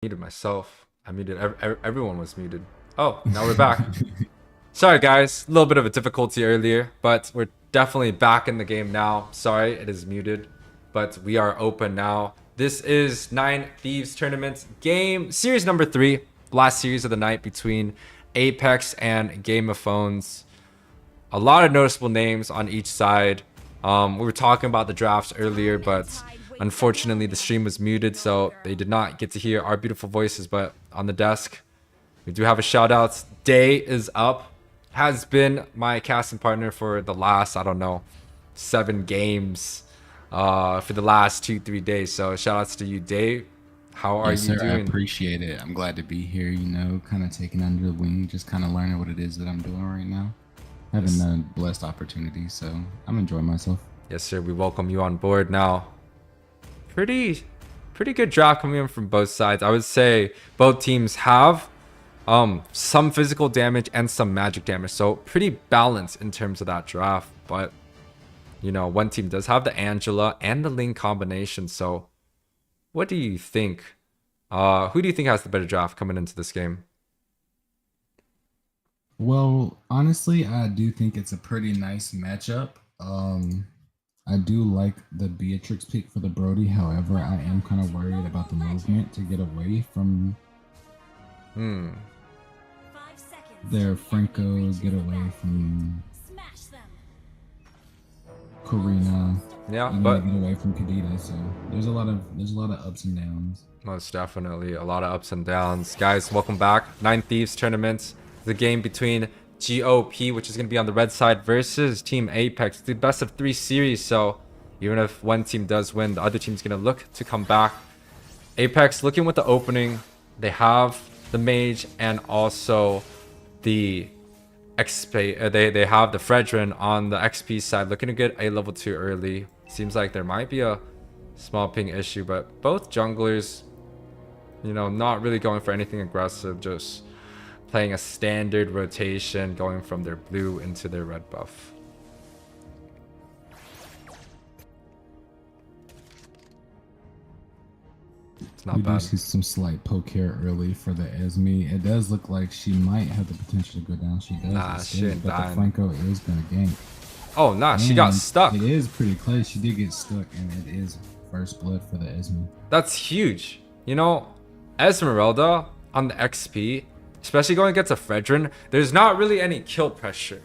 Muted myself. I muted everyone was muted. Oh, now we're back. Sorry guys, a little bit of a difficulty earlier, but we're definitely back in the game now. Sorry, it is muted, but we are open now. This is Nine Thieves Tournament game series number 3, last series of the night between Apex and Game of Phones. A lot of noticeable names on each side. We were talking about the drafts earlier, but unfortunately the stream was muted, so they did not get to hear our beautiful voices. But on the desk, we do have a shout out. Day is up. Has been my casting partner for the last, I don't know, 7 games for the last 2-3 days. So shout outs to you, Dave. How are you doing? I appreciate it. I'm glad to be here, you know, kind of taking under the wing, just kind of learning what it is that I'm doing right now. Having a blessed opportunity, so I'm enjoying myself. Yes, sir. We welcome you on board now. Pretty good draft coming in from both sides. I would say both teams have some physical damage and some magic damage, so pretty balanced in terms of that draft. But you know, one team does have the Angela and the Ling combination. So what do you think? Who do you think has the better draft coming into this game? Well, honestly, I do think it's a pretty nice matchup. I do like the Beatrix pick for the Brody. However, I am kind of worried about the movement to get away from their Franco, get away from Karina. Yeah, but get away from Kadita. So there's a lot of ups and downs. Most definitely a lot of ups and downs. Guys, welcome back. Nine Thieves Tournament. The game between GOP, which is going to be on the red side, versus Team Apex. The best of 3 series, so even if one team does win, the other team's going to look to come back. Apex looking with the opening. They have the mage and also the XP. They have the Fredrin on the XP side, looking to get a level 2 early. Seems like there might be a small ping issue, but both junglers, you know, not really going for anything aggressive, just playing a standard rotation, going from their blue into their red buff. It's not bad. We do see some slight poke here early for the Esme. It does look like she might have the potential to go down. She does. Nah, she ain't dying. The Franco is gonna gank. Oh, nah, she got stuck. It is pretty close. She did get stuck, and it is first blood for the Esme. That's huge. You know, Esmeralda on the XP, especially going against a Fredrin, there's not really any kill pressure,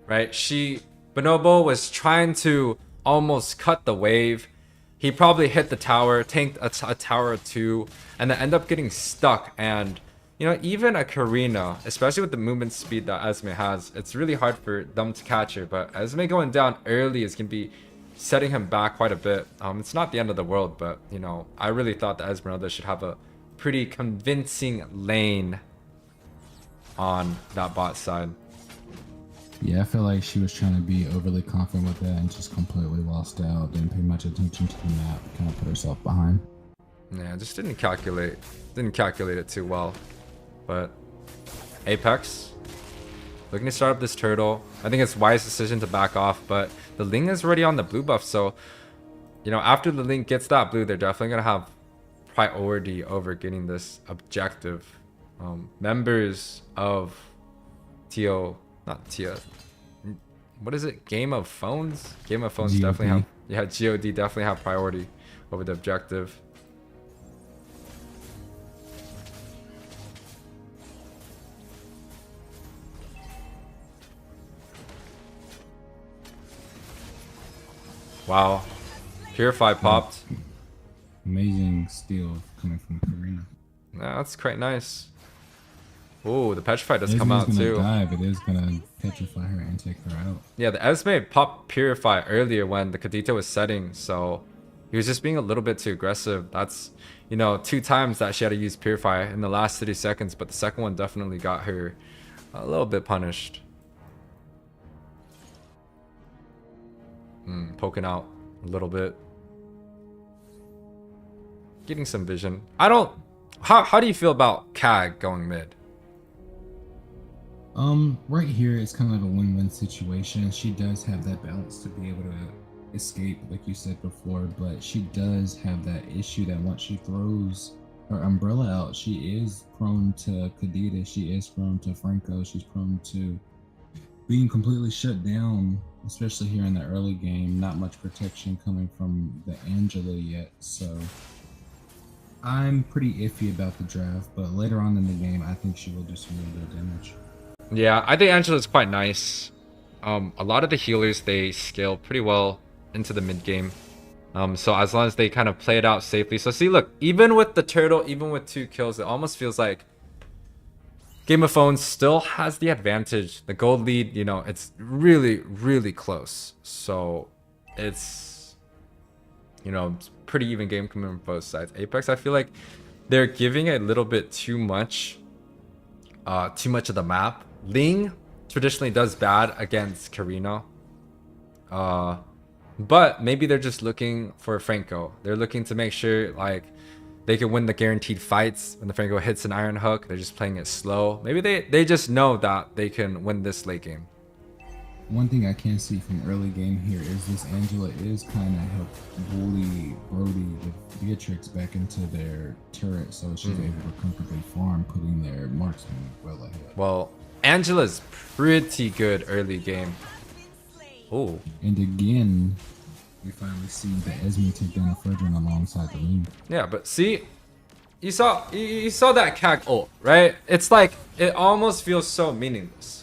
right? Bonobo was trying to almost cut the wave. He probably hit the tower, tanked a tower or 2, and then end up getting stuck. And, you know, even a Karina, especially with the movement speed that Esme has, it's really hard for them to catch her. But Esme going down early is going to be setting him back quite a bit. It's not the end of the world, but, you know, I really thought that Esmeralda should have a pretty convincing lane on that bot side. Yeah, I feel like she was trying to be overly confident with that and just completely lost out. Didn't pay much attention to the map. Kind of put herself behind. Yeah, just didn't calculate it too well. But Apex looking to start up this turtle. I think it's a wise decision to back off, but the Ling is already on the blue buff, so you know, after the Ling gets that blue, they're definitely gonna have priority over getting this objective. Members of not Tia, what is it? Game of Phones? Game of Phones GOP. Definitely have, yeah, GOD definitely have priority over the objective. Wow, Purify popped. Amazing steal coming from Karina. Yeah, that's quite nice. Oh, the Petrify does come out too. Dive. It is gonna petrify her and take her out. Yeah, the Esme popped Purify earlier when the Kadita was setting, so he was just being a little bit too aggressive. That's, you know, 2 times that she had to use Purify in the last 30 seconds, but the second one definitely got her a little bit punished. Poking out a little bit. Getting some vision. How do you feel about CAG going mid? Right here it's kind of like a win-win situation. She does have that balance to be able to escape, like you said before, but she does have that issue that once she throws her umbrella out, she is prone to Kadita. She is prone to Franco. She's prone to being completely shut down, especially here in the early game. Not much protection coming from the Angela yet, so I'm pretty iffy about the draft. But later on in the game, I think she will do some really good damage. Yeah, I think Angela's quite nice. A lot of the healers, they scale pretty well into the mid game. So as long as they kind of play it out safely. So see, look, even with the turtle, even with 2 kills, it almost feels like Game of Thrones still has the advantage. The gold lead, you know, it's really, really close. So it's, you know, it's pretty even game coming from both sides. Apex, I feel like they're giving a little bit too much of the map. Ling traditionally does bad against Karina. But maybe they're just looking for Franco. They're looking to make sure like they can win the guaranteed fights when the Franco hits an iron hook. They're just playing it slow. Maybe they just know that they can win this late game. One thing I can see from early game here is this Angela is kind of helped bully Brody with Beatrix back into their turret, so she's able to comfortably farm, putting their marksman well ahead. Well, Angela's pretty good early game. Oh. And again, we finally see the Esme take down a Fredrin alongside the Ling. Yeah, but see, you saw that CAG ult, right? It's like it almost feels so meaningless.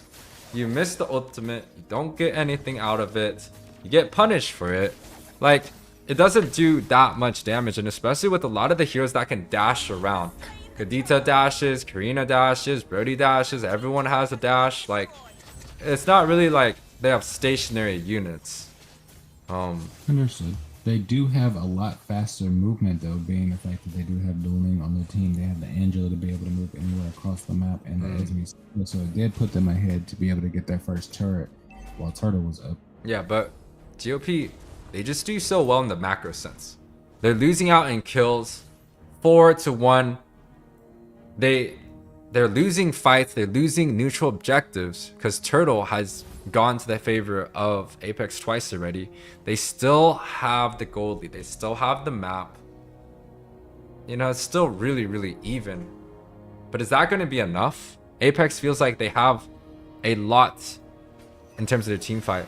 You miss the ultimate, you don't get anything out of it, you get punished for it. Like, it doesn't do that much damage, and especially with a lot of the heroes that can dash around. Kadita dashes, Karina dashes, Brody dashes, everyone has a dash. Like, it's not really like they have stationary units. Understood. They do have a lot faster movement though, being the fact that they do have dueling on their team. They have the Angela to be able to move anywhere across the map, and the Esme, so it did put them ahead to be able to get their first turret while Turtle was up. Yeah, but GOP, they just do so well in the macro sense. They're losing out in kills 4-1. They're losing fights, they're losing neutral objectives because Turtle has gone to the favor of Apex twice already. They still have the gold lead, they still have the map. You know, it's still really, really even. But is that going to be enough? Apex feels like they have a lot in terms of their team fight.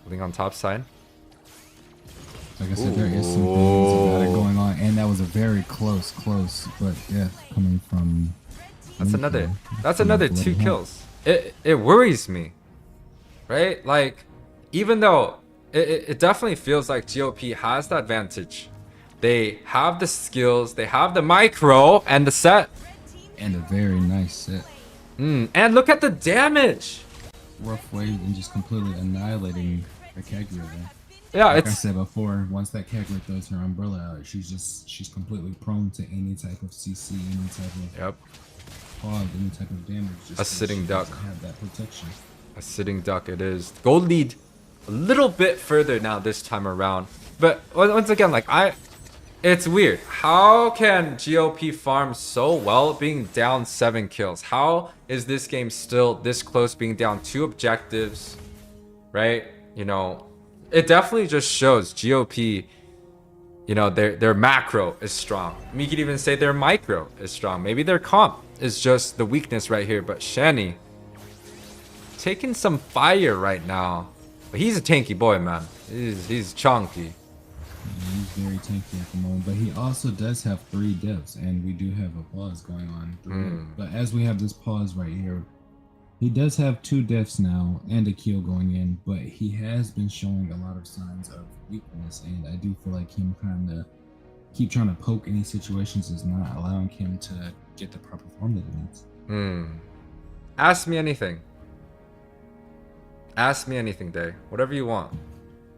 Looking on top side. Like I said, there is some things about it going on, and that was a very close, but death coming from. That's another 2 kills. It worries me, right? Like, even though it definitely feels like GOP has the advantage, they have the skills, they have the micro and the set, and a very nice set. And look at the damage. Rough wave and just completely annihilating the Kagura there. Yeah, like I said before, once that Kagura throws her umbrella out, she's completely prone to any type of CC, any type of pause, any type of damage. Just a sitting duck. Have that protection. A sitting duck it is. Gold lead a little bit further now this time around. But once again, like it's weird. How can GOP farm so well being down 7 kills? How is this game still this close being down 2 objectives? Right? You know, it definitely just shows GOP, you know, their macro is strong. We could even say their micro is strong. Maybe their comp is just the weakness right here. But Shani taking some fire right now. But he's a tanky boy, man. He's chunky. He's very tanky at the moment, but he also does have 3 deaths, and we do have a pause going on. But as we have this pause right here, he does have 2 deaths now and a kill going in, but he has been showing a lot of signs of weakness, and I do feel like him kind of keep trying to poke any situations is not allowing him to get the proper form that he needs. Ask me anything. Ask me anything, Day. Whatever you want.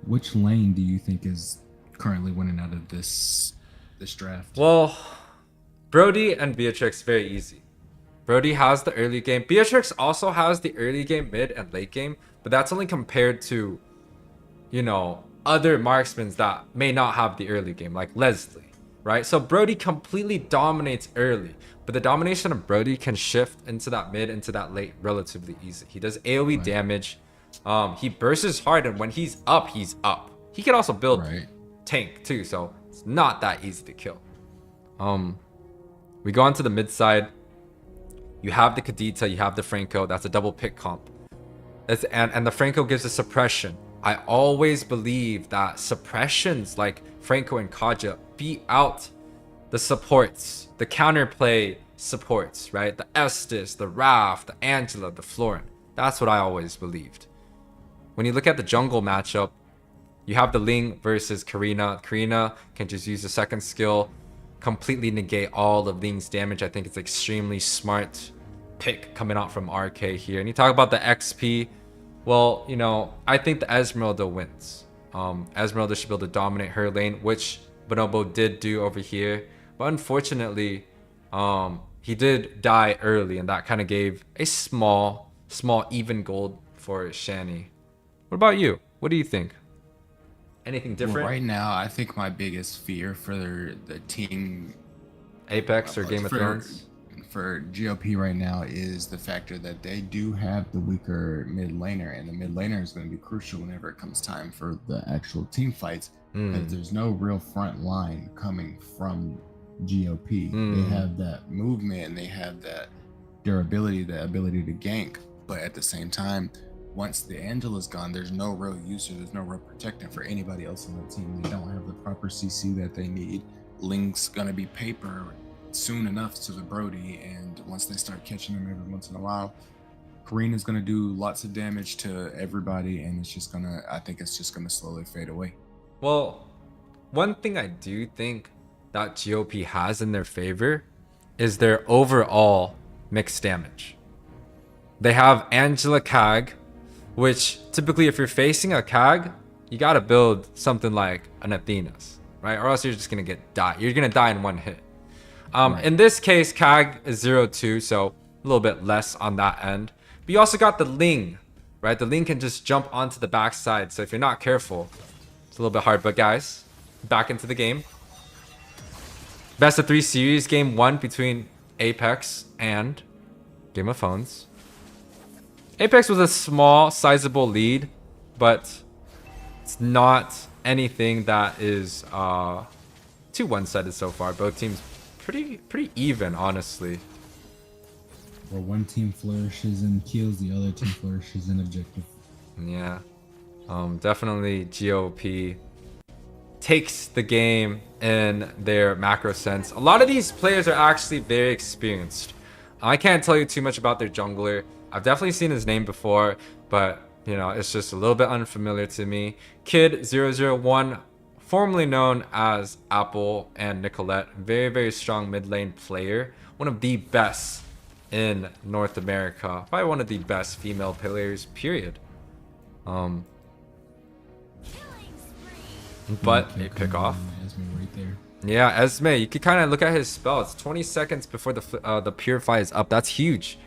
Which lane do you think is currently winning out of this draft? Well, Brody and Beatrix, very easy. Brody has the early game. Beatrix also has the early game, mid, and late game, but that's only compared to, you know, other marksmen that may not have the early game, like Leslie, right? So Brody completely dominates early, but the domination of Brody can shift into that mid, into that late relatively easy. He does AoE damage. He bursts hard, and when he's up, he's up. He can also build tank too, so it's not that easy to kill. We go on to the mid side. You have the Kadita, you have the Franco. That's a double pick comp. And the Franco gives a suppression. I always believe that suppressions like Franco and Kaja beat out the supports, the counterplay supports, right? The Estes, the Raph, the Angela, the Florin. That's what I always believed. When you look at the jungle matchup, you have the Ling versus Karina. Karina can just use the second skill, completely negate all of Ling's damage. I think it's extremely smart pick coming out from RK here. And you talk about the XP. Well, you know, I think the Esmeralda wins. Esmeralda should be able to dominate her lane, which Bonobo did do over here. But unfortunately, he did die early, and that kind of gave a small even gold for Shani. What about you? What do you think? Anything different? Well, right now, I think my biggest fear for the team Apex or Game of Thrones? For GOP right now is the factor that they do have the weaker mid laner, and the mid laner is going to be crucial whenever it comes time for the actual team fights, because there's no real front line coming from GOP. They have that movement and they have that durability, the ability to gank, but at the same time, once the Angela's gone, there's no real user, there's no real protecting for anybody else on the team. They don't have the proper CC that they need. Ling's gonna be paper soon enough to the Brody, and once they start catching him every once in a while, Karina's gonna do lots of damage to everybody, and it's just gonna, I think it's just gonna slowly fade away. Well, one thing I do think that GOP has in their favor is their overall mixed damage. They have Angela Kag, which typically if you're facing a Kag, you gotta build something like an Athena's, right? Or else you're just gonna you're gonna die in one hit. Right. In this case, Kag is 0-2, so a little bit less on that end. But you also got the Ling, right? The Ling can just jump onto the backside, so if you're not careful, it's a little bit hard. But guys, back into the game. Best of 3 series, game 1 between Apex and Game of Thrones. Apex was a small, sizable lead, but it's not anything that is too one-sided so far. Both teams pretty even, honestly. Where one team flourishes in kills, the other team flourishes in objective. Yeah, definitely GOP takes the game in their macro sense. A lot of these players are actually very experienced. I can't tell you too much about their jungler. I've definitely seen his name before, but you know, it's just a little bit unfamiliar to me. Kid001, formerly known as Apple and Nicolette, very strong mid lane player, one of the best in North America, probably one of the best female players, period. But a pick off. Esme right there. Yeah, Esme, you could kind of look at his spell. It's 20 seconds before the Purify is up. That's huge,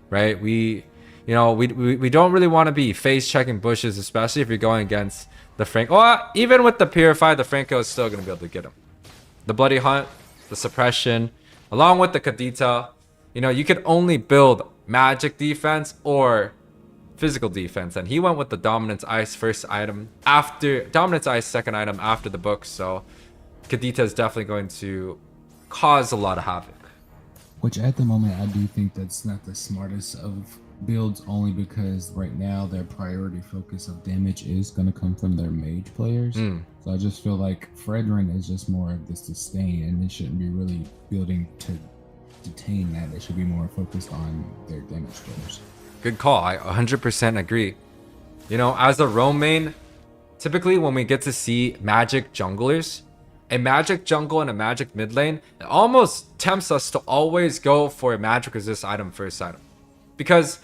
right? We don't really want to be face checking bushes, especially if you're going against the Franco. Well, even with the Purify, the Franco is still gonna be able to get him. The Bloody Hunt, the suppression, along with the Kadita. You know, you could only build magic defense or physical defense, and he went with the Dominance Ice first item after Dominance Ice second item after the book. So Kadita is definitely going to cause a lot of havoc. Which at the moment, I do think that's not the smartest of builds, only because right now their priority focus of damage is going to come from their mage players. So I just feel like Fredrin is just more of the sustain, and they shouldn't be really building to detain that. They should be more focused on their damage players. Good call. I 100% agree. You know, as a roam main, typically when we get to see magic junglers, a magic jungle and a magic mid lane, it almost tempts us to always go for a magic resist item first item. Because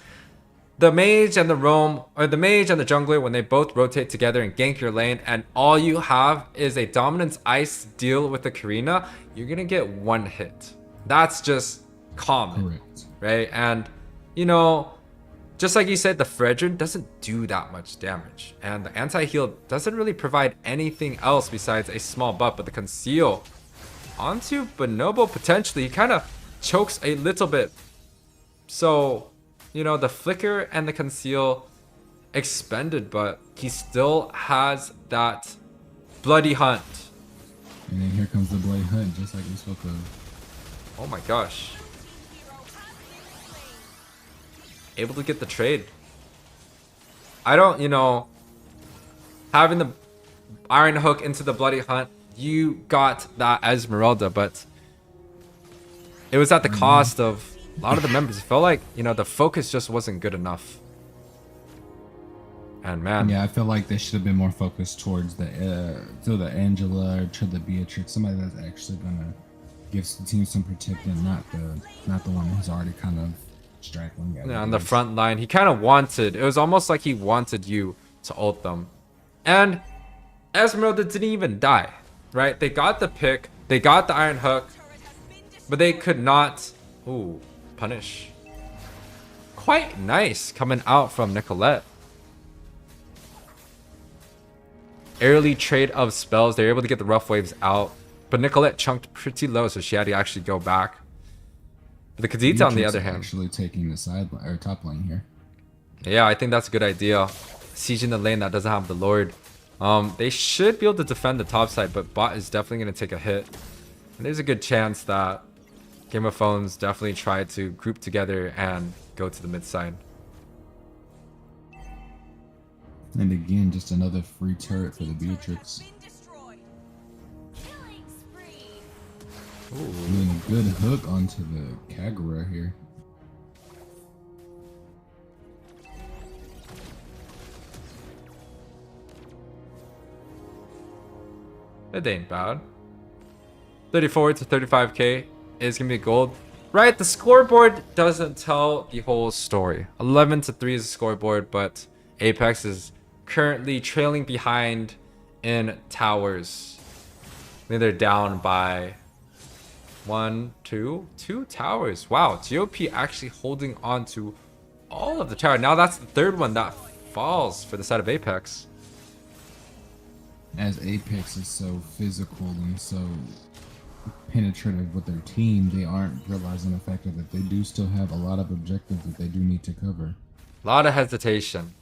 the mage and the roam, or the mage and the jungler, when they both rotate together and gank your lane, and all you have is a dominance ice deal with the Karina, you're gonna get one hit. That's just common. Correct. Right? And, you know, just like you said, the Fredrin doesn't do that much damage. And the anti-heal doesn't really provide anything else besides a small buff. But the conceal onto Bonobo, potentially, he kind of chokes a little bit. So, you know, the flicker and the conceal expended, but he still has that Bloody Hunt. And then here comes the Blade Hunt, just like we spoke of. Oh my gosh. Able to get the trade. I don't, you know, having the Iron Hook into the Bloody Hunt, you got that Esmeralda, but it was at the cost of a lot of the members. It felt like, you know, the focus just wasn't good enough. And man, Yeah, I feel like they should have been more focused towards the to the Angela or to the Beatrix, somebody that's actually gonna give the team some protection, not the one who's already kind of straggling. yeah, on the front line, he kind of wanted. It was almost like he wanted you to ult them, and Esmeralda didn't even die. Right? They got the pick, they got the Iron Hook, but they could not. Ooh, punish. Quite nice coming out from Nicolette. Early trade of spells. They're able to get the rough waves out. But Nicolette chunked pretty low, so she had to actually go back. The Khadija, on the other hand, actually taking the side or top lane here. Yeah, I think that's a good idea. Sieging the lane that doesn't have the Lord. They should be able to defend the top side, but bot is definitely going to take a hit. And there's a good chance that Game of Thrones definitely try to group together and go to the mid side. And again, just another free turret for the Beatrix. Doing a good hook onto the Kagura here. It ain't bad. 34 to 35k is gonna be gold. Right, the scoreboard doesn't tell the whole story. 11 to 3 is the scoreboard, but Apex is currently trailing behind in towers. I think they're down by two towers. Wow, GOP actually holding on to all of the tower. Now that's the third one that falls for the side of Apex. As Apex is so physical and so penetrative with their team, they aren't realizing the fact that they do still have a lot of objectives that they do need to cover. A lot of hesitation.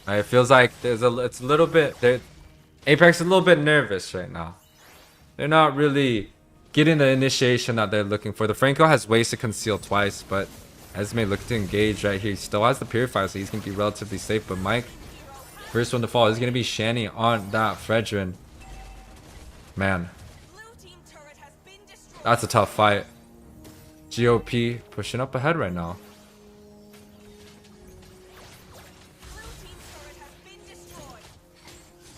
It feels like it's a little bit. Apex is a little bit nervous right now. They're not really getting the initiation that they're looking for. The Franco has ways to conceal twice, but Esme looking to engage right here. He still has the Purifier, so he's going to be relatively safe. But Mike, first one to fall is going to be Shani on that Fredrin. Man, that's a tough fight. GOP pushing up ahead right now.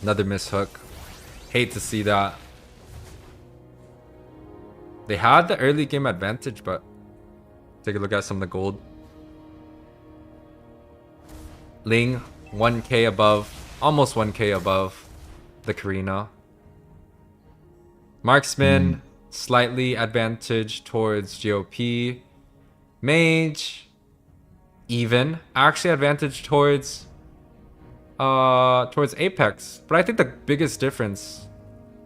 Another miss hook. Hate to see that. They had the early game advantage, but take a look at some of the gold. Ling, 1k above, almost 1k above the Karina. Marksman, slightly advantage towards GOP. Mage, even. Actually advantage towards Apex. But I think the biggest difference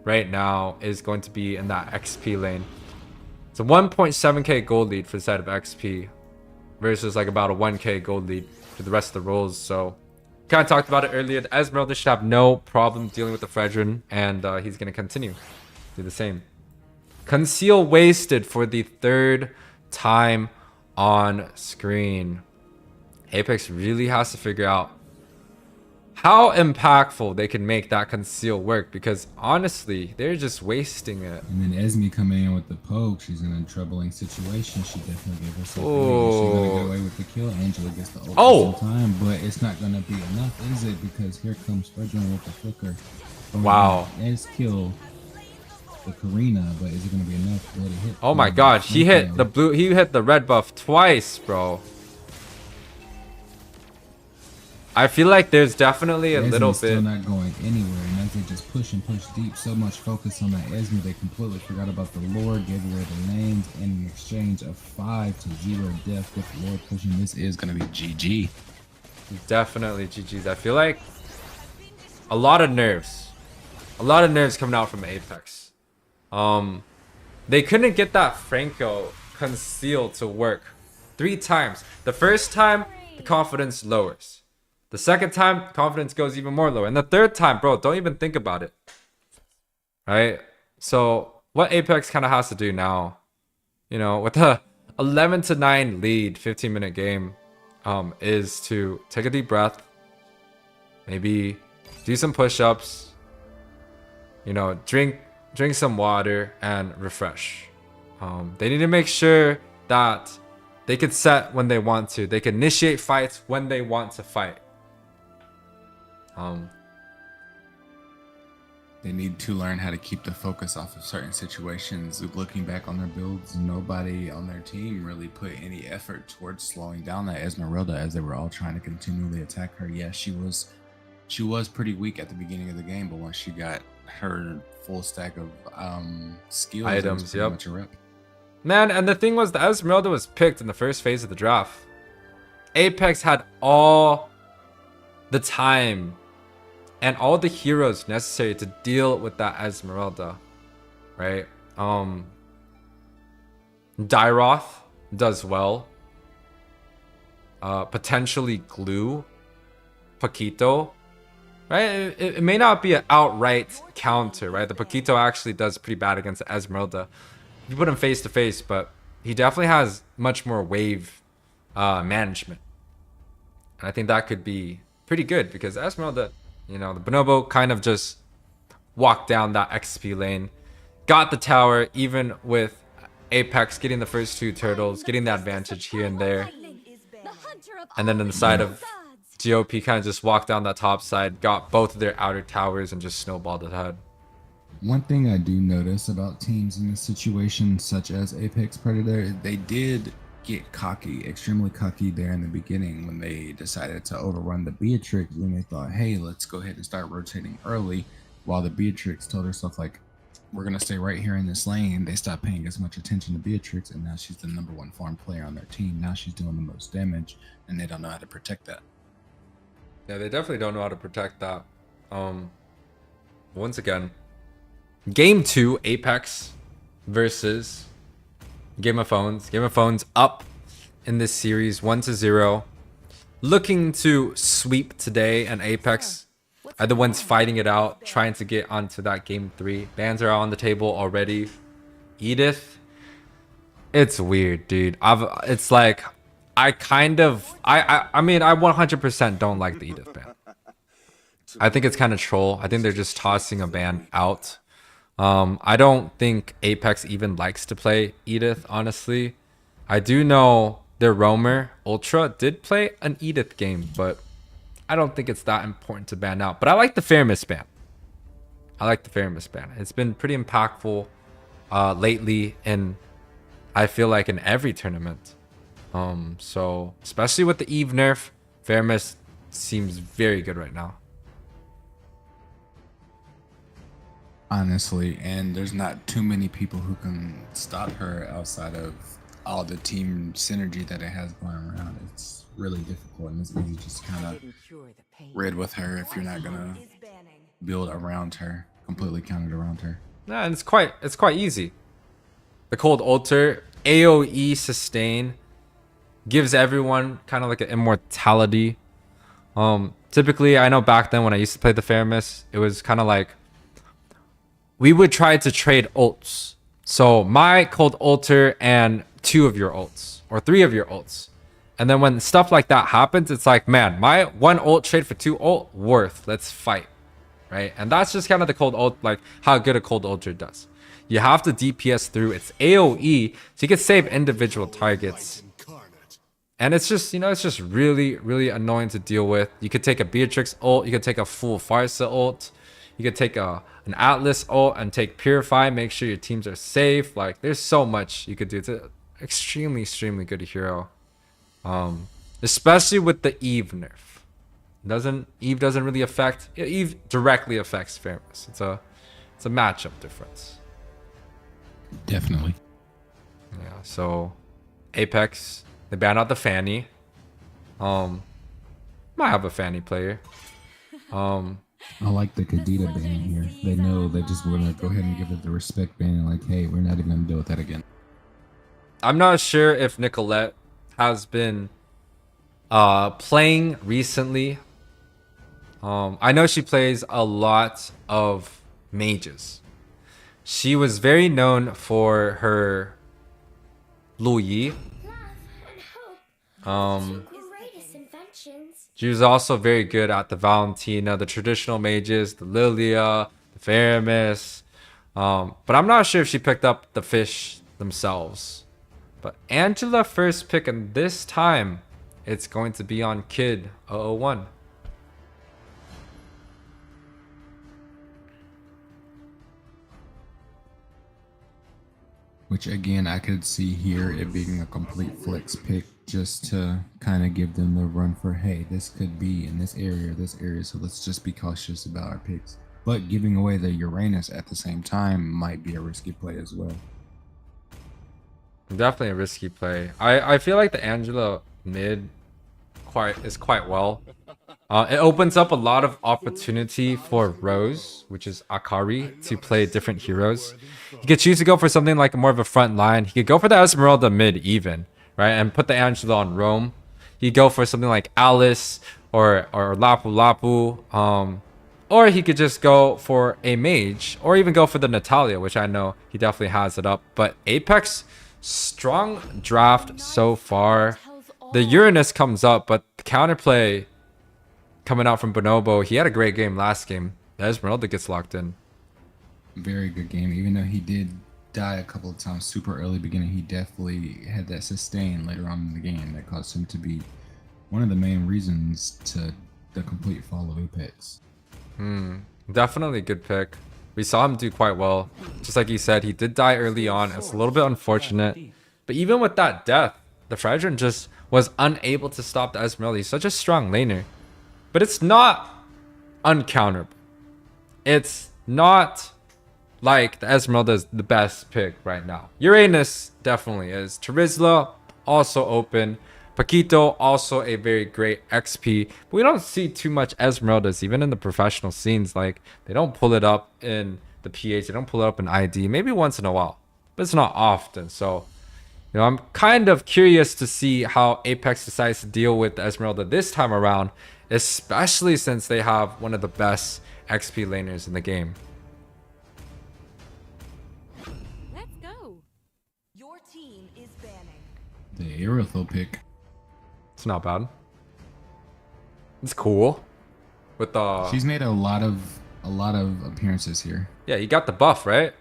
right now is going to be in that XP lane. It's a 1.7k gold lead for the side of XP versus like about a 1k gold lead for the rest of the roles. So kind of talked about it earlier. The Esmeralda should have no problem dealing with the Fredrin, and he's going to continue to do the same. Conceal wasted for the third time on screen. Apex really has to figure out how impactful they can make that conceal work, because honestly, they're just wasting it. And then Esme coming in with the poke, she's in a troubling situation. She definitely gave herself she's gonna get away with the kill. Angela gets the ult for some time, but it's not gonna be enough, is it? Because here comes Fredrin with the flicker. Wow. Let's kill the Karina, but is it gonna be enough to hit? Oh my god, he hit the blue, he hit the red buff twice, bro. I feel like there's definitely a little bit. Still not going anywhere, and as they just push and push deep, so much focus on that Esme, they completely forgot about the Lord, gave away the lanes, and in exchange of 5 to 0 death with the Lord pushing, this is gonna be GG. Definitely GG's. I feel like a lot of nerves coming out from Apex. They couldn't get that Franco conceal to work 3 times. The first time, the confidence lowers. The second time, confidence goes even more lower. And the third time, bro, don't even think about it. Right? So what Apex kind of has to do now, you know, with a 11-9 lead, 15-minute game, is to take a deep breath, maybe do some push-ups, you know, drink some water and refresh. They need to make sure that they could set when they want to. They can initiate fights when they want to fight. They need to learn how to keep the focus off of certain situations. Looking back on their builds, nobody on their team really put any effort towards slowing down that Esmeralda as they were all trying to continually attack her. Yes, she was pretty weak at the beginning of the game, but once she got her full stack of skills, Items, pretty much a rep. Man, and the thing was, the Esmeralda was picked in the first phase of the draft. Apex had all the time and all the heroes necessary to deal with that Esmeralda, right? Dyroth does well. Potentially Glue, Paquito, right? It may not be an outright counter, right? The Paquito actually does pretty bad against the Esmeralda. You put him face to face, but he definitely has much more wave management. And I think that could be pretty good because Esmeralda, you know, the Bonobo kind of just walked down that XP lane, got the tower, even with Apex getting the first 2 turtles, getting the advantage here and there. And then on the side of GOP kind of just walked down that top side, got both of their outer towers, and just snowballed ahead. One thing I do notice about teams in this situation, such as Apex Predator, they did get cocky, extremely cocky there in the beginning when they decided to overrun the Beatrix, when they thought, hey, let's go ahead and start rotating early, while the Beatrix told herself, like, we're going to stay right here in this lane. They stopped paying as much attention to Beatrix, and now she's the #1 farm player on their team. Now she's doing the most damage, and they don't know how to protect that. Yeah, they definitely don't know how to protect that. Once again, Game 2, Apex versus Game of Phones. Game of Phones up in this series 1-0. Looking to sweep today, and Apex are the ones fighting it out, trying to get onto that Game 3. Bans are on the table already. Edith, it's weird, dude. It's like, I mean, I 100% don't like the Edith ban. I think it's kind of troll. I think they're just tossing a ban out. I don't think Apex even likes to play Edith, honestly. I do know their roamer, Ultra, did play an Edith game, but I don't think it's that important to ban out. But I like the Fairness ban. It's been pretty impactful lately, and I feel like in every tournament. So especially with the Eve nerf, Fairness seems very good right now. Honestly, and there's not too many people who can stop her outside of all the team synergy that it has going around. It's really difficult, and it's easy just kind of rid with her if you're not gonna build around her, completely counted around her. Yeah, and it's quite easy. The Cold Altar, AOE sustain, gives everyone kind of like an immortality. Typically, I know back then when I used to play the Fairness, it was kind of like we would try to trade ults. So my Cold Altar and 2 of your ults, or 3 of your ults. And then when stuff like that happens, it's like, man, my 1 ult trade for 2 ult, worth. Let's fight, right? And that's just kind of the Cold Ult, like how good a Cold Altar does. You have to DPS through its AOE, so you can save individual targets. And it's just, you know, it's just really, really annoying to deal with. You could take a Beatrix ult, you could take a full Farsa ult, you could take an Atlas ult and take Purify, make sure your teams are safe. Like, there's so much you could do. It's an extremely, extremely good hero. Especially with the Eve nerf. Eve doesn't really affect, Eve directly affects Fairness. It's a matchup difference. Definitely. Yeah, so Apex, they banned out the Fanny. Might have a Fanny player. I like the Kadita ban here. They know they just want to go ahead and give it the respect ban and like, hey, we're not even going to deal with that again. I'm not sure if Nicolette has been playing recently. I know she plays a lot of mages. she was very known for her Lu Yi. She was also very good at the Valentina, the traditional mages, the Lilia, the Faramis. But I'm not sure if she picked up the fish themselves. But Angela first pick, and this time it's going to be on Kid 001. Which again, I could see here it being a complete flex pick just to kind of give them the run for, hey, this could be in this area, so let's just be cautious about our picks. But giving away the Uranus at the same time might be a risky play as well. Definitely a risky play. I feel like the Angela mid is quite well. It opens up a lot of opportunity for Rose, which is Akari, to play different heroes. He could choose to go for something like more of a front line. He could go for the Esmeralda mid even, right? And put the Angela on Rome. He could go for something like Alice or Lapu Lapu. Or he could just go for a mage, or even go for the Natalia, which I know he definitely has it up. But Apex, strong draft so far. The Uranus comes up, but the counterplay coming out from Bonobo, he had a great game last game. The Esmeralda gets locked in. Very good game. Even though he did die a couple of times super early beginning, he definitely had that sustain later on in the game that caused him to be one of the main reasons to the complete fall of Apex. Definitely a good pick. We saw him do quite well. Just like you said, he did die early on. It's a little bit unfortunate. But even with that death, the Frydron just was unable to stop the Esmeralda. He's such a strong laner. But it's not uncounterable. It's not like the Esmeralda is the best pick right now. Uranus definitely is. Terizla also open. Paquito also a very great XP. But we don't see too much Esmeraldas even in the professional scenes. Like, they don't pull it up in the PH. They don't pull it up in ID. Maybe once in a while. But it's not often. So, you know, I'm kind of curious to see how Apex decides to deal with the Esmeralda this time around. Especially since they have one of the best XP laners in the game. Let's go. Your team is banning. The Aerotho pick. It's not bad. It's cool. With the She's made a lot of appearances here. yeah, you got the buff, right?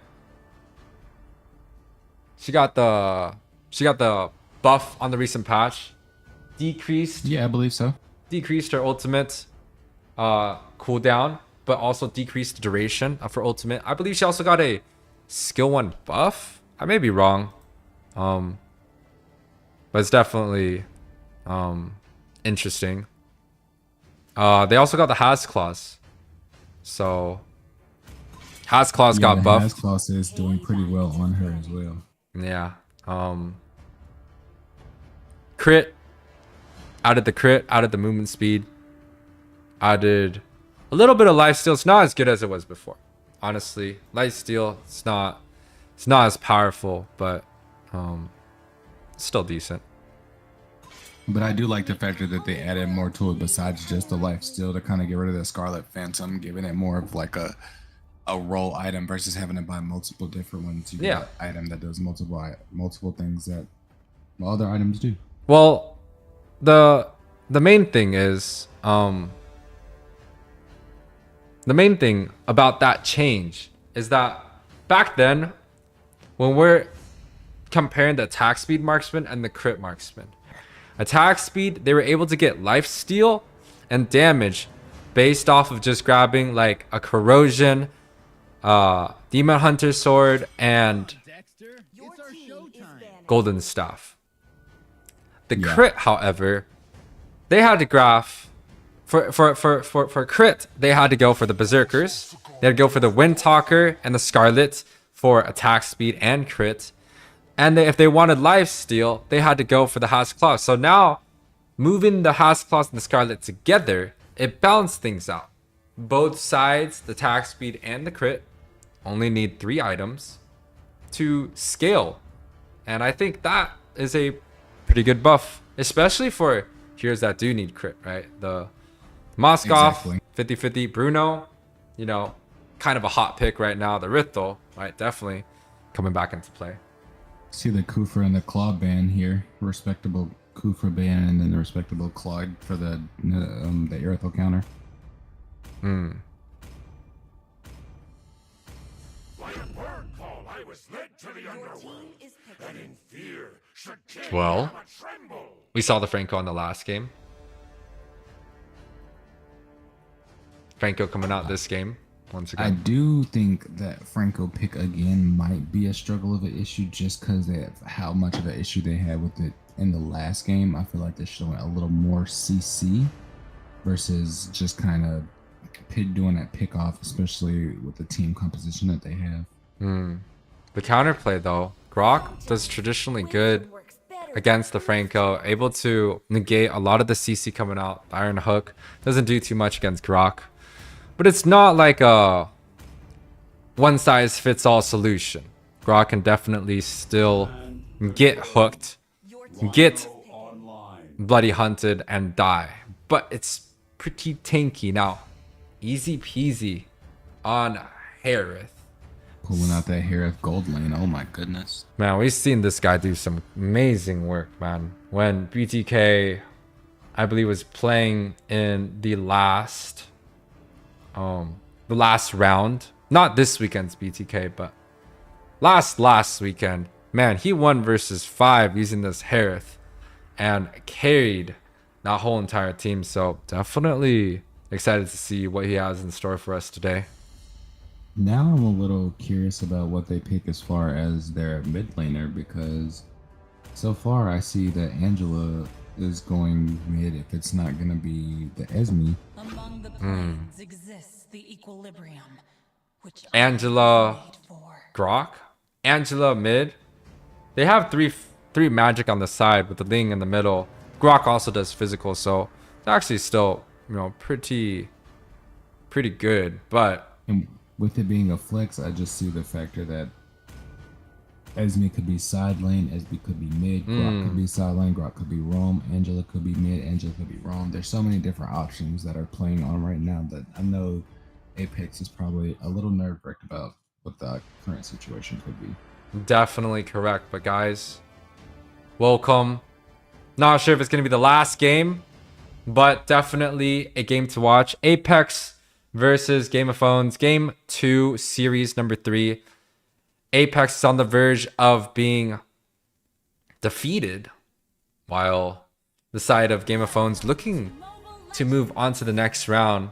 She got the buff on the recent patch. Decreased Yeah, I believe so. Decreased her ultimate cooldown, but also decreased the duration of her ultimate. I believe she also got a skill 1 buff. I may be wrong. But it's definitely interesting. They also got the Has Claws. So Has Claws got buffed. Has Claws is doing pretty well on her as well. Yeah. Crit. Added the crit, added the movement speed, added a little bit of lifesteal. It's not as good as it was before. Honestly, lifesteal, it's not as powerful, but still decent. But I do like the factor that they added more to it besides just the lifesteal to kind of get rid of the Scarlet Phantom, giving it more of like a role item versus having to buy multiple different ones. You get an item that does multiple things that other items do. Well, the main thing is the main thing about that change is that back then, when we're comparing the attack speed marksman and the crit marksman, attack speed, they were able to get lifesteal and damage based off of just grabbing like a corrosion, demon hunter sword, and golden staff. The crit, however, they had to graph for crit. They had to go for the berserkers. They had to go for the Windtalker and the Scarlet for attack speed and crit. And if they wanted lifesteal, they had to go for the Has Claws. So now, moving the Has Claws and the Scarlet together, it balanced things out. Both sides, the attack speed and the crit, only need 3 items to scale. And I think that is a pretty good buff, especially for heroes that do need crit, right? The Moskov, 50-50, Bruno, you know, kind of a hot pick right now. The Rithel, right? Definitely coming back into play. See the Kufra and the Claw ban here. Respectable Kufra ban and then the respectable Claw for the Aerithal counter. Hmm. Well, we saw the Franco in the last game. Franco coming out this game once I again. do think that Franco pick again might be a struggle of an issue just because of how much of an issue they had with it in the last game. I feel like they're showing a little more CC versus just kind of doing that pick off, especially with the team composition that they have. The counterplay though, Grok does traditionally good against the Franco, able to negate a lot of the CC coming out. The Iron Hook doesn't do too much against Grok, but it's not like a one size fits all solution. Grok can definitely still get hooked, get bloody hunted and die, but it's pretty tanky. Now, easy peasy on Harith. Pulling out that Harith gold lane. Oh my goodness. Man, we've seen this guy do some amazing work, man. When BTK, I believe, was playing in the last round. Not this weekend's BTK, but last weekend. Man, he won versus 5 using this Harith and carried that whole entire team. So definitely excited to see what he has in store for us today. Now I'm a little curious about what they pick as far as their mid laner, because so far I see that Angela is going mid if it's not going to be the Esme. Among the planes exists the equilibrium, which Angela, Grok, Angela mid. They have three magic on the side with the Ling in the middle. Grok also does physical, so it's actually still, you know, pretty good. But And with it being a flex, I just see the factor that Esme could be side lane, Esme could be mid, Grok could be side lane, Grok could be roam, Angela could be mid, Angela could be roam. There's so many different options that are playing on right now that I know Apex is probably a little nerve-wracked about what the current situation could be. definitely correct. But guys, welcome. Not sure if it's going to be the last game, but definitely a game to watch. Apex versus Game of Phones, Game 2, Series number 3. Apex is on the verge of being defeated, while the side of Game of Phones looking to move on to the next round.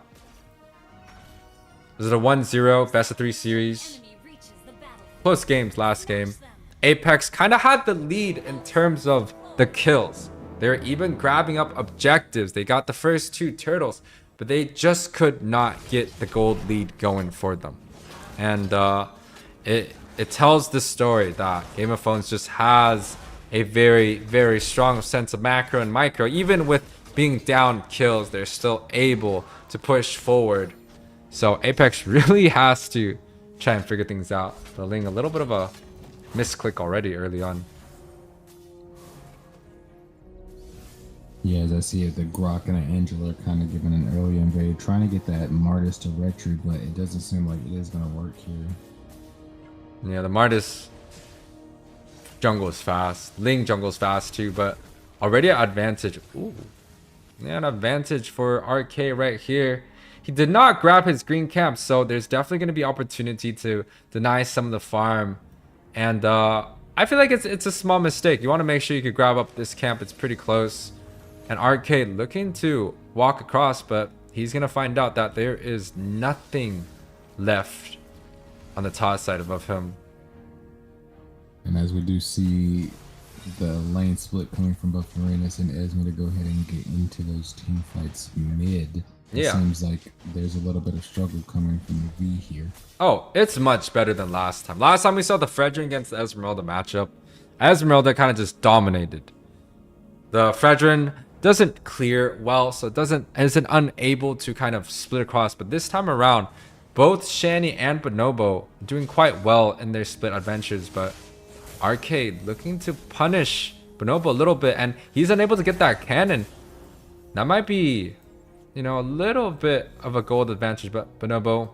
This is a 1-0 best of 3 series. Close games last game. Apex kind of had the lead in terms of the kills. They're even grabbing up objectives. They got the first 2 turtles, but they just could not get the gold lead going for them. And it tells the story that Game of Phones just has a very, very strong sense of macro and micro. Even with being down kills, they're still able to push forward. So Apex really has to try and figure things out. The Ling, a little bit of a misclick already early on. Yeah, as I see it, the Grok and the Angela are kind of giving an early invade, trying to get that Martis to retreat, but it doesn't seem like it is going to work here. Yeah, the Martis jungle is fast. Ling jungle is fast too, but already an advantage. Ooh. Yeah, an advantage for RK right here. He did not grab his green camp, so there's definitely going to be opportunity to deny some of the farm. And I feel like it's a small mistake. You want to make sure you could grab up this camp. It's pretty close. And RK looking to walk across, but he's going to find out that there is nothing left on the top side above him. And as we do see the lane split coming from both Uranus and Esme to go ahead and get into those team fights mid. It seems like there's a little bit of struggle coming from the V here. Oh, it's much better than last time. Last time we saw the Fredrin against the Esmeralda matchup, Esmeralda kind of just dominated. The Fredrin doesn't clear well, so it isn't unable to kind of split across. But this time around, both Shani and Bonobo doing quite well in their split adventures. But Arcade looking to punish Bonobo a little bit, and he's unable to get that cannon. That might be, you know, a little bit of a gold advantage, but Bonobo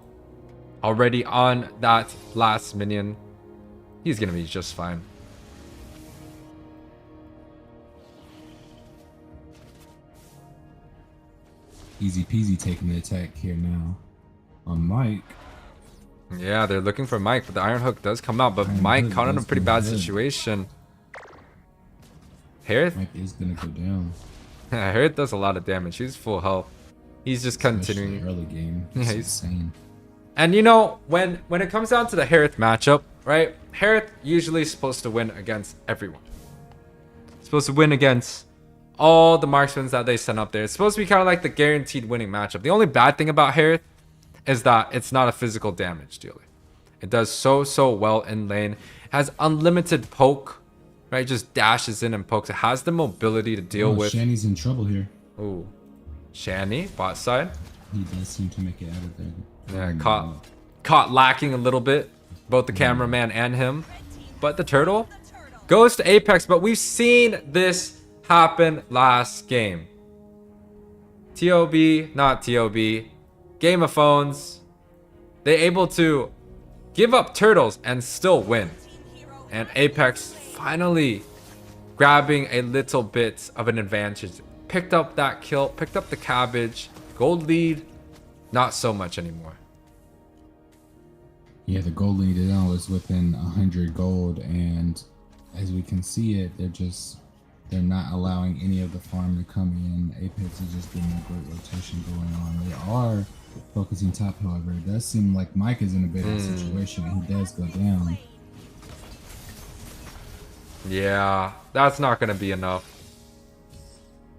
already on that last minion. He's gonna be just fine. Easy peasy taking the attack here now on Mike. Yeah, they're looking for Mike, but the Iron Hook does come out. But Iron Mike Hook caught in a does pretty go bad good. situation. Harith? Mike is gonna go down. Harith does a lot of damage. He's full health. He's just continuing. Especially early game. Yeah, It's he's- insane. And you know, when it comes down to the Harith matchup, right? Harith usually is supposed to win against everyone. Supposed to win against all the marksmen that they send up there. It's supposed to be kind of like the guaranteed winning matchup. The only bad thing about Harith is that it's not a physical damage dealer. It does so well in lane. It has unlimited poke, right? Just dashes in and pokes. It has the mobility to deal with. Shanny's in trouble here. Ooh, Shani, bot side. He does seem to make it out of there. Yeah, Oh, caught lacking a little bit, both the cameraman and him. But the turtle goes to Apex, but we've seen this happen last game. TOB, not TOB. Game of Phones. They able to give up turtles and still win. And Apex finally grabbing a little bit of an advantage. Picked up that kill, picked up the cabbage. Gold lead, not so much anymore. Yeah, the gold lead now is within 100 gold, and as we can see it, they're not allowing any of the farm to come in. Apex is just getting a great rotation going on. They are focusing top, however. It does seem like Mike is in a bit of a situation, and he does go down. Yeah, that's not going to be enough.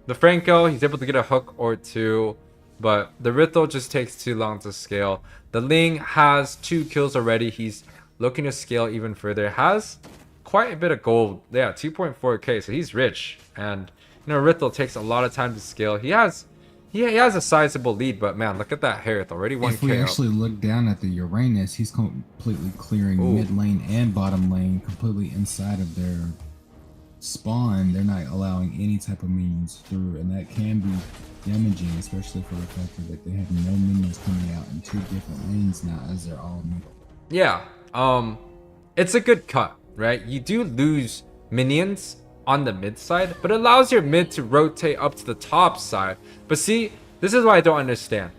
The Franco, he's able to get a hook or two, but the Rithel just takes too long to scale. The Ling has 2 kills already. He's looking to scale even further. Has quite a bit of gold. Yeah, 2.4k, so he's rich. And, you know, Rithel takes a lot of time to scale. He has a sizable lead, but man, look at that Harith. Already 1k If we up. actually look down at the Uranus, he's completely clearing mid lane and bottom lane, completely inside of their spawn. They're not allowing any type of minions through, and that can be damaging, especially for the fact that they have no minions coming out in 2 different lanes now, as they're all middle. Yeah, it's a good cut, right? You do lose minions on the mid side, but it allows your mid to rotate up to the top side. But see, this is what I don't understand.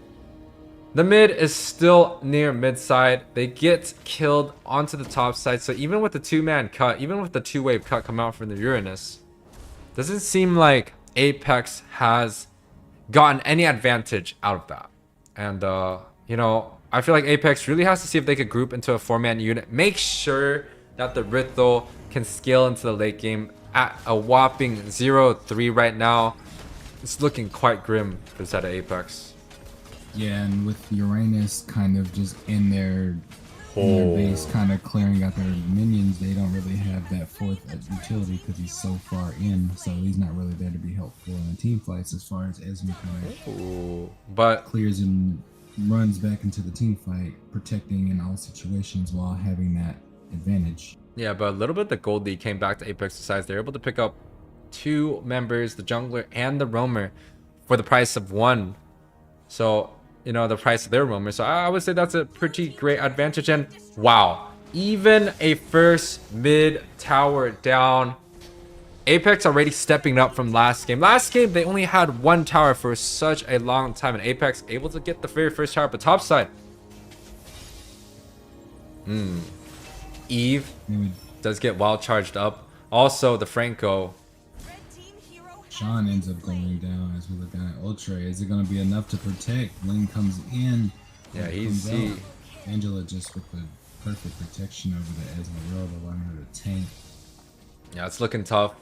The mid is still near mid side. They get killed onto the top side. So even with the 2-man cut, even with the 2-wave cut coming out from the Uranus, doesn't seem like Apex has gotten any advantage out of that. And you know, I feel like Apex really has to see if they could group into a 4-man unit. Make sure that the Rithel can scale into the late game at a whopping 0-3 right now. It's looking quite grim for the side of Apex. Yeah, and with Uranus kind of just in their base, kind of clearing out their minions, they don't really have that 4th utility because he's so far in, so he's not really there to be helpful in the team fights as far as Esme kind of But clears and runs back into the team fight, protecting in all situations while having that advantage. yeah, but a little bit of the gold lead came back to Apex's size. They're able to pick up 2 members, the jungler and the roamer, for the price of 1. So, you know, the price of their roamer. So I would say that's a pretty great advantage. And wow, even a first mid tower down. Apex already stepping up from last game. Last game, they only had 1 tower for such a long time. And Apex able to get the very first tower, but top side. Eve does get wild charged up. Also, the Franco. Sean ends up going down as we look down at Ultra. Is it going to be enough to protect? Ling comes in. Yeah, comes he's out. Angela just with the perfect protection over the Esmeralda, allowing her to tank. Yeah, it's looking tough.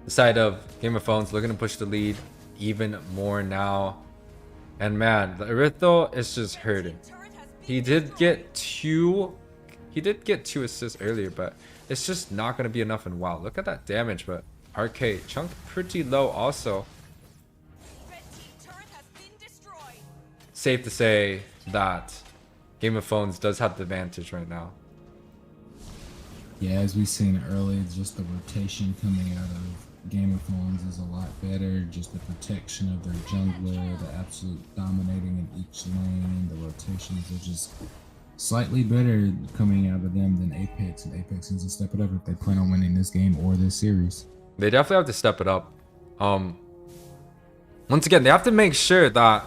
The side of Game of Thrones looking to push the lead even more now. And man, the Rithel is just hurting. He did get 2 assists earlier, but it's just not going to be enough. And wow, look at that damage. But RK chunk pretty low also. Safe to say that Game of Thrones does have the advantage right now. Yeah, as we seen earlier, just the rotation coming out of Game of Thrones is a lot better. Just the protection of their jungler, the absolute dominating in each lane, the rotations are just slightly better coming out of them than Apex, and Apex needs to step it up if they plan on winning this game or this series. They definitely have to step it up. Once again, they have to make sure that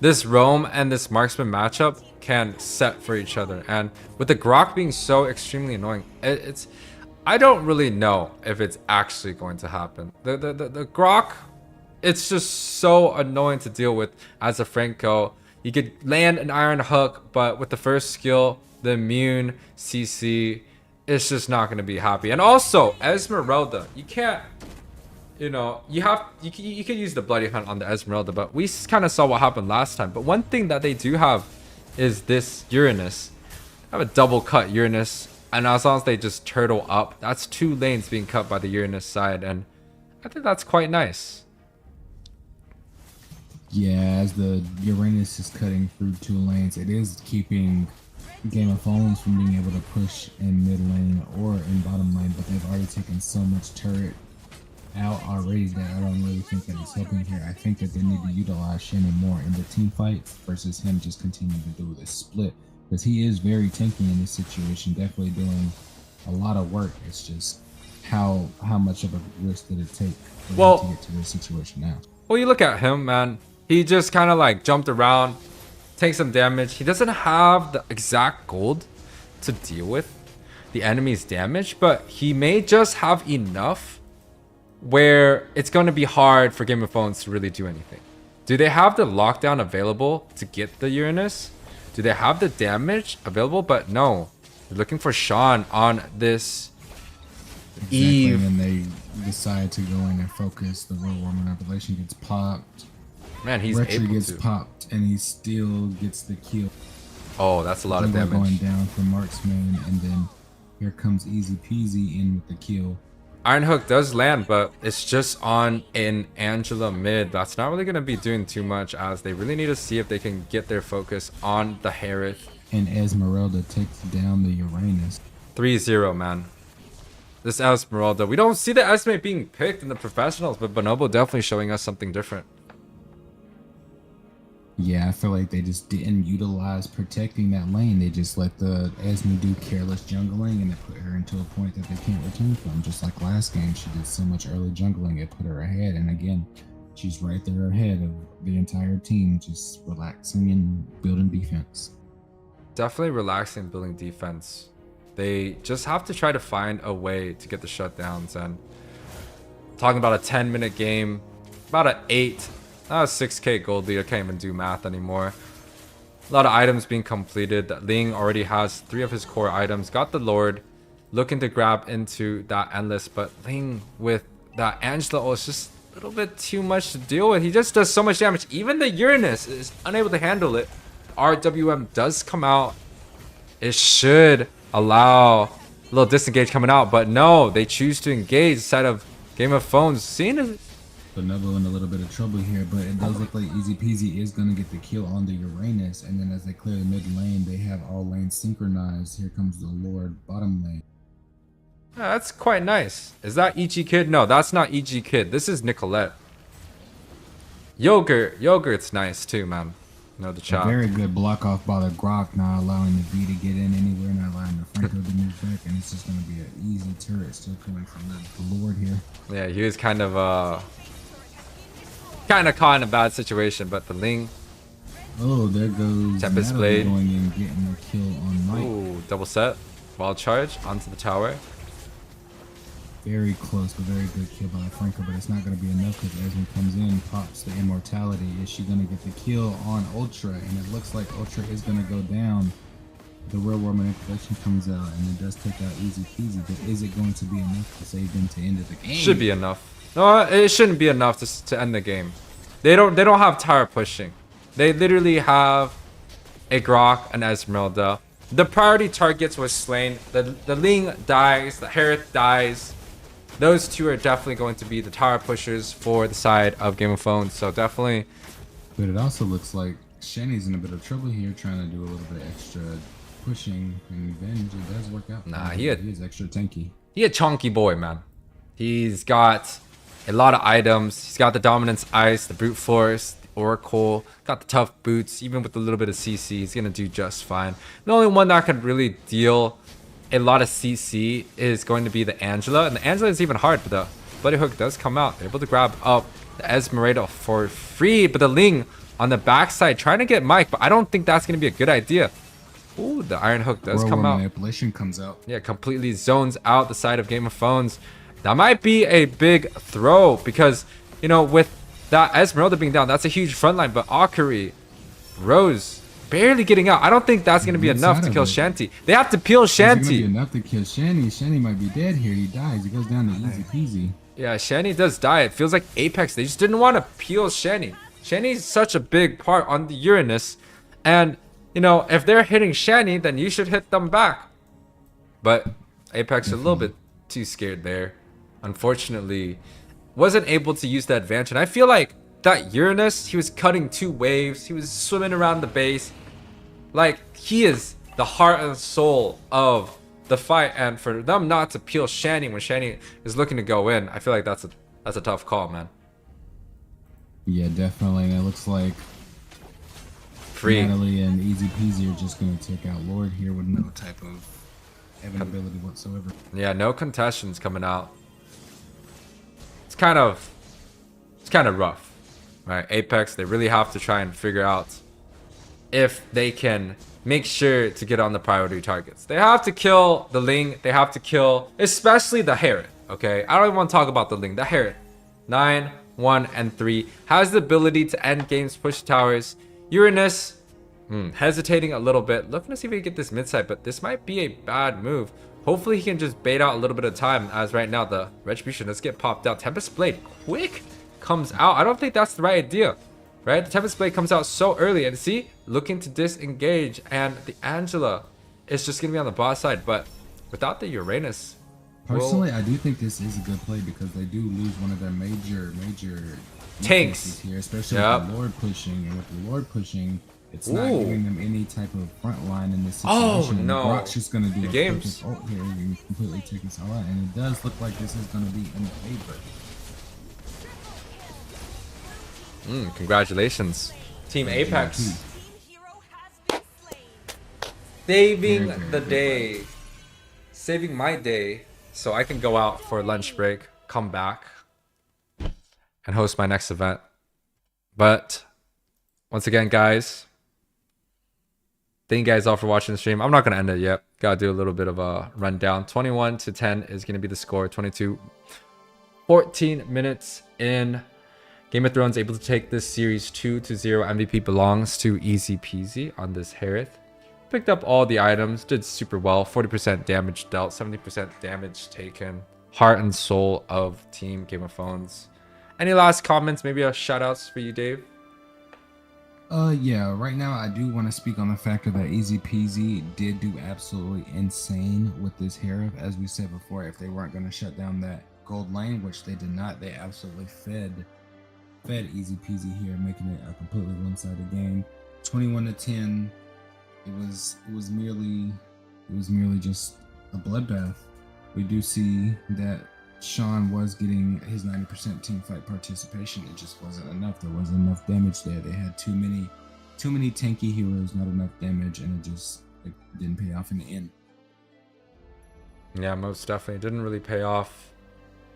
this roam and this marksman matchup can set for each other. And with the Grok being so extremely annoying, I don't really know if it's actually going to happen. The Grok, it's just so annoying to deal with as a Franco. You could land an iron hook, but with the first skill, the immune CC, it's just not going to be happy. And also, Esmeralda, you can't, you know, you can use the Bloody Hunt on the Esmeralda, but we kind of saw what happened last time. But one thing that they do have is this Uranus. I have a double cut Uranus, and as long as they just turtle up, that's 2 lanes being cut by the Uranus side, and I think that's quite nice. Yeah, as the Uranus is cutting through 2 lanes, it is keeping Game of Thrones from being able to push in mid lane or in bottom lane, but they've already taken so much turret out already that I don't really think that it's helping here. I think that they need to utilize Shannon more in the team fights versus him just continuing to do this split, because he is very tanky in this situation, definitely doing a lot of work. It's just how much of a risk did it take for him to get to this situation now? Well, you look at him, man. He just kind of like jumped around, take some damage. He doesn't have the exact gold to deal with the enemy's damage, but he may just have enough where it's going to be hard for Game of Thrones to really do anything. Do they have the lockdown available to get the Uranus? Do they have the damage available? But no. They're looking for Sean on this Eve. And they decide to go in and focus. The World War Manipulation gets popped. Man, he's Retro able gets to. popped, and he still gets the kill. Oh, that's a lot of damage. Going down for Marksman, and then here comes Easy Peasy in with the kill. Iron Hook does land, but it's just on an Angela mid. That's not really going to be doing too much, as they really need to see if they can get their focus on the Harith. And Esmeralda takes down the Uranus. 3-0, man. This Esmeralda. We don't see the Esme being picked in the professionals, but Bonobo definitely showing us something different. Yeah, I feel like they just didn't utilize protecting that lane. They just let the Esme do careless jungling, and it put her into a point that they can't return from. Just like last game, she did so much early jungling, it put her ahead. And again, she's right there ahead of the entire team, just relaxing and building defense. Definitely relaxing, building defense. They just have to try to find a way to get the shutdowns. And talking about a 10-minute game, about an 6k gold lead. I can't even do math anymore. A lot of items being completed. Ling already has 3 of his core items. Got the Lord. Looking to grab into that Endless. But Ling with that Angela is just a little bit too much to deal with. He just does so much damage. Even the Uranus is unable to handle it. RWM does come out. It should allow a little disengage coming out. But no, they choose to engage instead of Game of Thrones. Seeing it. Bonobo in a little bit of trouble here, but it does look like Easy Peasy is going to get the kill on the Uranus, and then as they clear the mid lane, they have all lanes synchronized. Here comes the Lord bottom lane. Yeah, that's quite nice. Is that EG Kid? No, that's not EG Kid. This is Nicolette. Yogurt's nice too, man. No, the A chop. very good block off by the Grok, not allowing the V to get in anywhere, not allowing the Franco to move back, and it's just going to be an easy turret still coming from the Lord here. Yeah, he was kind of caught in a bad situation, but the Ling. Oh, there goes Tempest Natalie Blade. going in, getting a kill on Mike. Ooh, double set. Wild charge onto the tower. Very close, but very good kill by Franco, but it's not going to be enough because Esme comes in, pops the immortality. Is she going to get the kill on Ultra? And it looks like Ultra is going to go down. The Real World Manipulation comes out, and it does take out Easy Peasy, but is it going to be enough to save them to end the game? Should be enough. No, it shouldn't be enough to end the game. They don't have tower pushing. They literally have a Grok and Esmeralda. The priority targets were slain. The Ling dies. The Harith dies. Those two are definitely going to be the tower pushers for the side of Game of Thrones. So definitely. But it also looks like Shenny's in a bit of trouble here, trying to do a little bit extra pushing, and Venge, it does work out. Nah, he is extra tanky. He a chunky boy, man. He's got a lot of items. He's got the Dominance Ice, the Brute Force, the Oracle, got the Tough Boots. Even with a little bit of CC, he's going to do just fine. The only one that could really deal a lot of CC is going to be the Angela. And the Angela is even hard, but the Bloody Hook does come out. They're able to grab up the Esmeralda for free. But the Ling on the backside trying to get Mike, but I don't think that's going to be a good idea. Ooh, the Iron Hook does come out. Manipulation comes out. Yeah, completely zones out the side of Game of Thrones. That might be a big throw because, you know, with that Esmeralda being down, that's a huge front line. But Akari, Rose, barely getting out. I don't think that's going to be enough to kill Shanty. They have to peel Shanty. Enough to kill Shanty. Shanty might be dead here. He dies. He goes down to easy peasy. Yeah, Shanty does die. It feels like Apex, they just didn't want to peel Shanty. Shanty's such a big part on the Uranus. And, you know, if they're hitting Shanty, then you should hit them back. But Apex is a little bit too scared there. Unfortunately, wasn't able to use the advantage. And I feel like that Uranus, he was cutting 2 waves. He was swimming around the base. Like, he is the heart and soul of the fight. And for them not to peel Shanty when Shanty is looking to go in, I feel like that's a tough call, man. Yeah, definitely. And it looks like Free. Natalie and Easy Peasy are just going to take out Lord here with no type of ability whatsoever. Yeah, no contestants coming out. It's kind of rough, right? Apex, they really have to try and figure out if they can make sure to get on the priority targets. They have to kill the Ling. They have to kill, especially the Herod, okay? I don't even want to talk about the Ling. The Herod, 9, 1, and 3, has the ability to end games, push towers. Uranus, hesitating a little bit. Looking to see if he can get this mid side, but this might be a bad move. Hopefully he can just bait out a little bit of time, as right now the Retribution does get popped out. Tempest Blade quick comes out. I don't think that's the right idea, right? The Tempest Blade comes out so early, and see, looking to disengage, and the Angela is just gonna be on the boss side. But without the Uranus, personally, I do think this is a good play because they do lose one of their major tanks here, especially with the Lord pushing. And with the Lord pushing, it's not giving them any type of front line in this situation. Oh no! Brock's just gonna do the a games ult here and completely take us all out, and it does look like this is gonna be in favor. Congratulations, Team Apex. Team hero has been slain. Saving the day. Saving my day so I can go out for lunch break, come back, and host my next event. But once again, guys, thank you guys all for watching the stream. I'm not going to end it yet. Got to do a little bit of a rundown. 21-10 is going to be the score. 14 minutes in. Game of Thrones able to take this series 2-0. MVP belongs to Easy Peasy on this Harith. Picked up all the items, did super well. 40% damage dealt, 70% damage taken. Heart and soul of Team Game of Thrones. Any last comments? Maybe a shout outs for you, Dave? Yeah, right now I do want to speak on the factor that Easy Peasy did do absolutely insane with this Harith. As we said before, if they weren't going to shut down that gold lane, which they did not, they absolutely fed Easy Peasy here, making it a completely one-sided game. 21-10. It was merely just a bloodbath. We do see that Sean was getting his 90% team fight participation. It just wasn't enough. There wasn't enough damage there. They had too many tanky heroes, not enough damage, and it didn't pay off in the end. Yeah, most definitely didn't really pay off.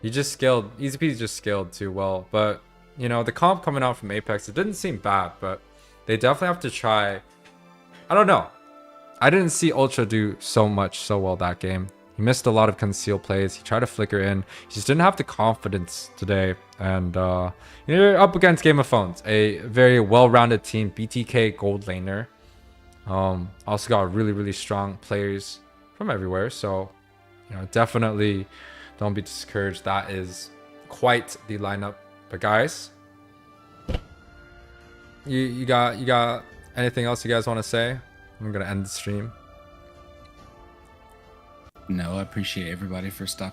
He just scaled. Easy Peasy just scaled too well. But you know, the comp coming out from Apex, it didn't seem bad, but they definitely have to try. I don't know. I didn't see Ultra do so well that game. He missed a lot of conceal plays. He tried to flicker in. He just didn't have the confidence today. And you're up against Game of Thrones, a very well-rounded team. BTK gold laner. Also got really strong players from everywhere. So, you know, definitely don't be discouraged. That is quite the lineup. But guys, you got anything else you guys want to say? I'm gonna end the stream. No, I appreciate everybody for stopping